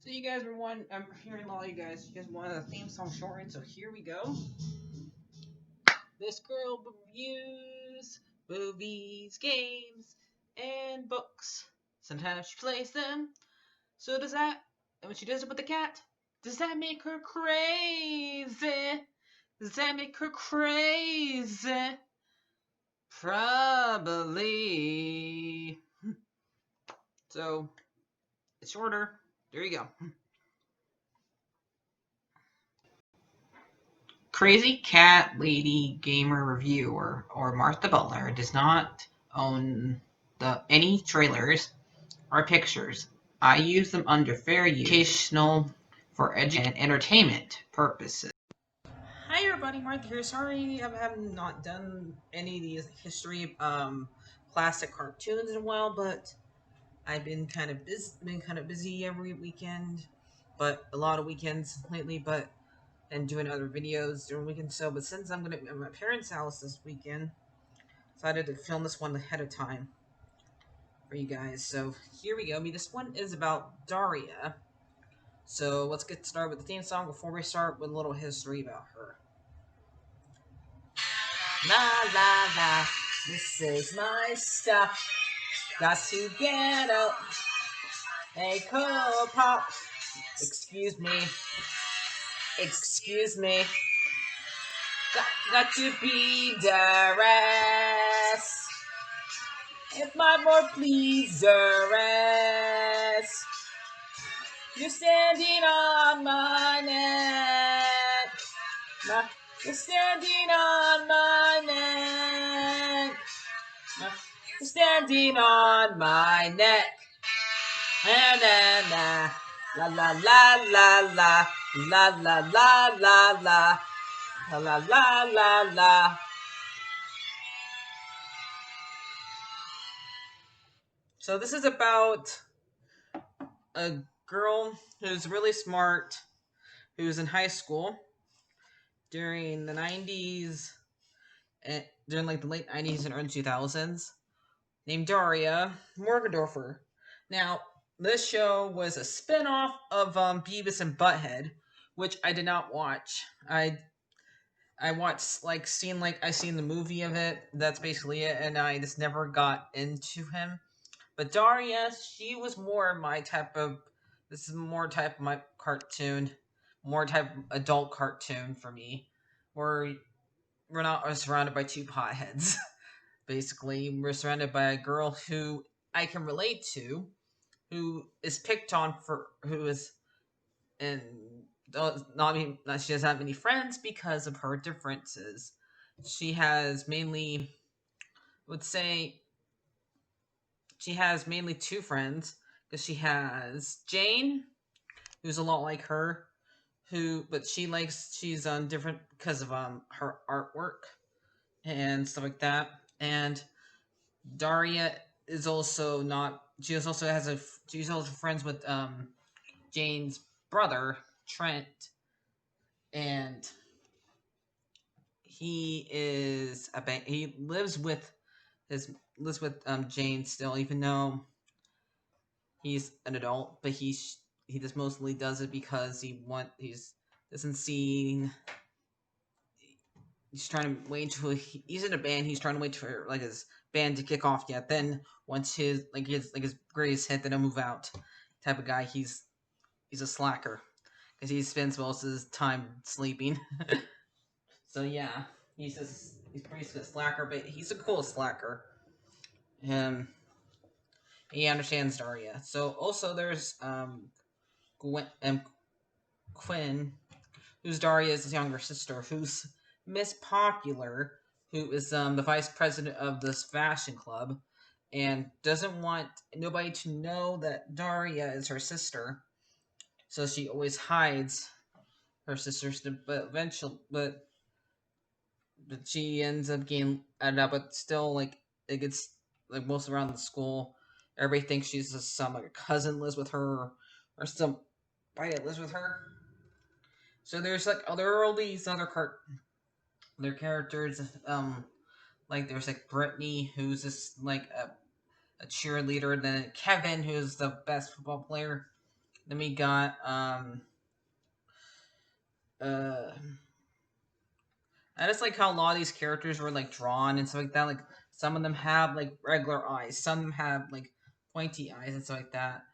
So you guys were one. I'm hearing a lot of you guys. You guys wanted a theme song shortened, so here we go. This girl reviews movies, games, and books. Sometimes she plays them. So does that? And when she does it with the cat, does that make her crazy? Does that make her crazy? Probably. So it's shorter. There you go. CrazyCatLady Gamer Reviewer or Martha Butler does not own any trailers or pictures. I use them under fair use, educational, for education and entertainment purposes. Hi everybody, Martha here. Sorry I have not done any of these history classic cartoons in a while, but I've been kind of busy every weekend, but a lot of weekends lately, but and doing other videos during the weekend. So, but since I'm gonna be at my parents' house this weekend, decided to film this one ahead of time for you guys. So here we go. This one is about Daria. So let's get started with the theme song before we start with a little history about her. La la la, this is my stuff. Got to get up. Hey, co-pop. Excuse me. Excuse me. Got to be the rest. If my more please the rest. You're standing on my neck. You're standing on my neck. You're standing on my neck. Na na na. La la la la la. La la la la la. La la la la la. So this is about a girl who's really smart, who's in high school during the 90s, and during like the late 90s and early 2000s, named Daria Morgendorfer. Now, this show was a spin-off of Beavis and Butthead, which I did not watch. I watched I seen the movie of it. That's basically it, and I just never got into him. But Daria, she was more my type of. This is more type of my cartoon, more type of adult cartoon for me, where we're not surrounded by two potheads. Basically, we're surrounded by a girl who I can relate to, who is picked on for who is and she doesn't have many friends because of her differences. She has mainly, I would say, she has mainly two friends because she has Jane, who's a lot like her, but she's different because of her artwork and stuff like that. And Daria is also not. She's also friends with Jane's brother Trent, and he lives with Jane still, even though he's an adult, but he just mostly does it because he's doesn't see he's trying to wait until he's in a band. He's trying to wait for like his band to kick off yet. Then once his grade is hit, then he'll move out. Type of guy. He's a slacker because he spends most of his time sleeping. So yeah, he's basically a slacker, but he's a cool slacker. Um, he understands Daria. So also there's Quinn, who's Daria's younger sister, who's Miss Popular, who is the vice president of this fashion club, and doesn't want nobody to know that Daria is her sister. So she always hides her sister's, but eventually, but she ends up getting out. But still, like it gets like most around the school, everybody thinks she's just some like a cousin lives with her or somebody that lives with her. So there's like there are all these other characters. Like there's like Brittany, who's just like a cheerleader, and then Kevin, who's the best football player. Then we got uh I just like how a lot of these characters were like drawn and stuff like that. Like some of them have like regular eyes, some of them have like pointy eyes and stuff like that.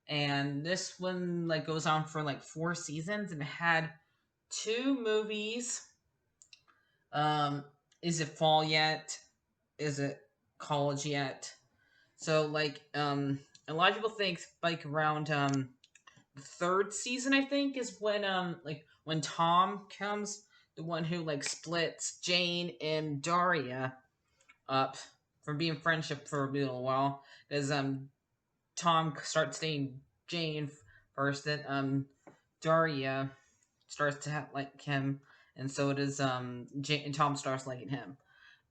And this one like goes on for like 4 seasons and it had 2 movies. Um, is it fall yet? Is it college yet? So like a lot of people think like around the 3rd season I think is when Tom comes, the one who like splits Jane and Daria up from being friendship for a little while. Because Tom starts dating Jane first, then Daria starts to like him, and so does Jane, and Tom starts liking him.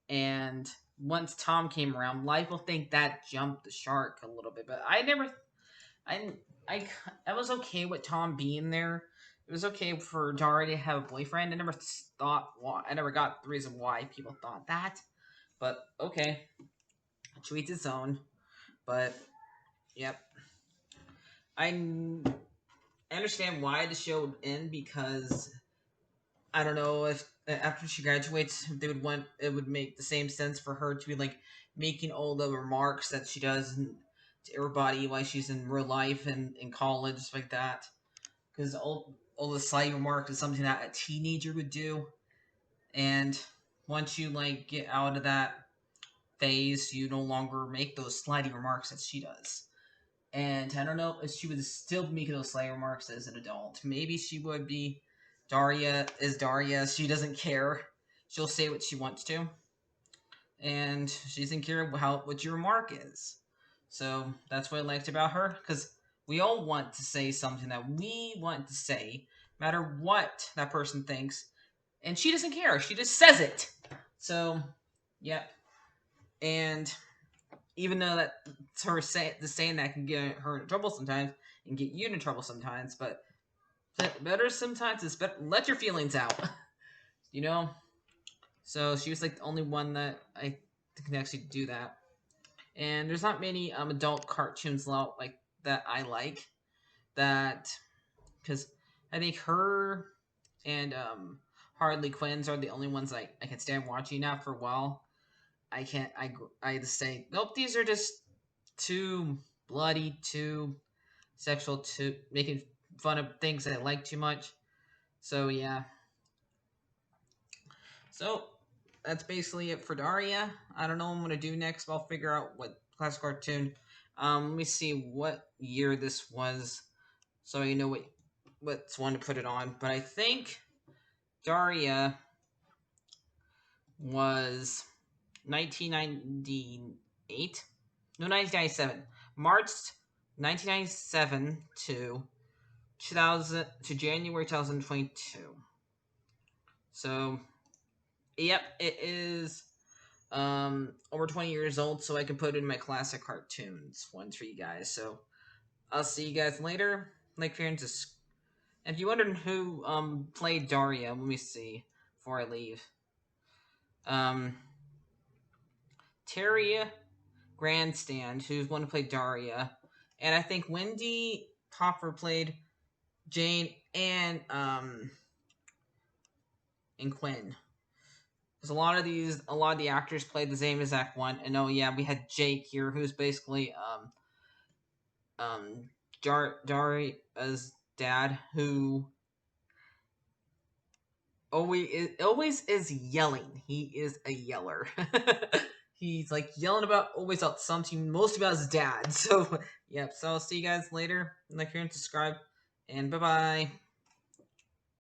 And once Tom came around, life will think that jumped the shark a little bit, but I, I, I was okay with Tom being there. It was okay for Daria to have a boyfriend. I never thought why. I never got the reason why people thought that, but okay, to each his own. But yep, I understand why the show would end because I don't know if after she graduates, they would want it would make the same sense for her to be like making all the remarks that she does to everybody while she's in real life and in college, stuff like that. Because all the slight remarks is something that a teenager would do, and once you like get out of that phase, you no longer make those sliding remarks that she does. And I don't know if she would still be making those slight remarks as an adult. Maybe she would be. Daria is Daria. She doesn't care. She'll say what she wants to, and she doesn't care what your remark is. So that's what I liked about her, because we all want to say something that we want to say, no matter what that person thinks, and she doesn't care. She just says it. So, yep. And even though that's her the saying that can get her in trouble sometimes and get you in trouble sometimes, but better sometimes is better. Let your feelings out, you know. So she was like the only one that I can actually do that. And there's not many adult cartoons like that I like that because I think her and Harley Quinn's are the only ones I can stand watching now for a while. I can't. I just say nope. These are just too bloody, too sexual, too making fun of things that I like too much. So yeah. So that's basically it for Daria. I don't know what I'm gonna do next. But I'll figure out what classic cartoon. Let me see what year this was, so you know what's one to put it on. But I think Daria was 1998. No, 1997. March 1997 to 2000 to January 2022. So, yep, it is over 20 years old, so I can put it in my classic cartoons ones for you guys. So, I'll see you guys later. Like, and if you wondered who played Daria, let me see before I leave. Um, Terry Grandstand, who's one who played Daria, and I think Wendy Popper played Jane and Quinn. Because a lot of the actors played the same exact one. And oh yeah, we had Jake here, who's basically Daria's dad, who always is yelling. He is a yeller. He's like yelling about always about something, most about his dad. So yep. So I'll see you guys later. Like, here and subscribe, and bye bye.